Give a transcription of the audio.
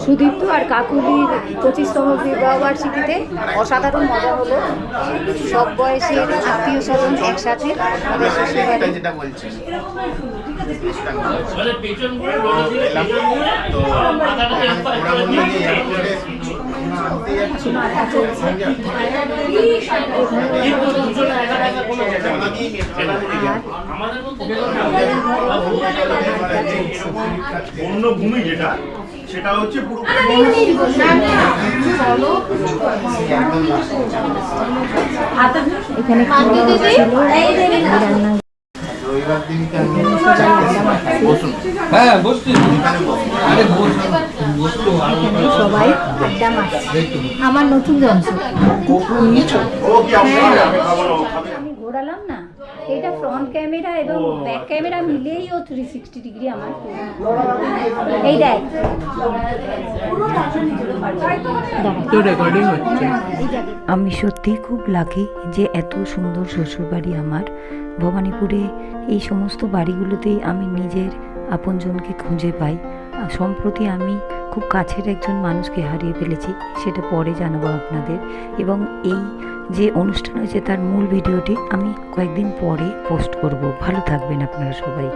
সুদীপ্ত আর কাকুলির 25তম বিবাহবার্ষিকীতে অসাধারণ মজা হলো। সব বয়সের আত্মীয় স্বজন একসাথে আমাদের শ্বশুরবাড়ি। যেটা বলছি অন্য ভূমি যেটা সেটা হচ্ছে এখানে হ্যাঁ বসছি। সবাই আড্ডা মারছে। আমার নতুন যন্ত্র আমি ঘোরালাম না, এটা ফ্রন্ট ক্যামেরা এবং ব্যাক ক্যামেরা মিলেই ও 360 ডিগ্রি আমার। এই দেখ রেকর্ডিং হচ্ছে। আমি সত্যি খুব লাকি যে এত সুন্দর শ্বশুরবাড়ি আমার। ভবানীপুরে এই সমস্ত বাড়িগুলোতেই আমি নিজের আপনজনকে খুঁজে পাই। সম্প্রতি আমি খুব কাছের একজন মানুষকে হারিয়ে ফেলেছি, সেটা পরে জানাবো আপনাদের। এবং এই যে অনুষ্ঠান হয়েছে তার মূল ভিডিওটি আমি কয়েকদিন পরে পোস্ট করব। ভালো থাকবেন আপনারা সবাই।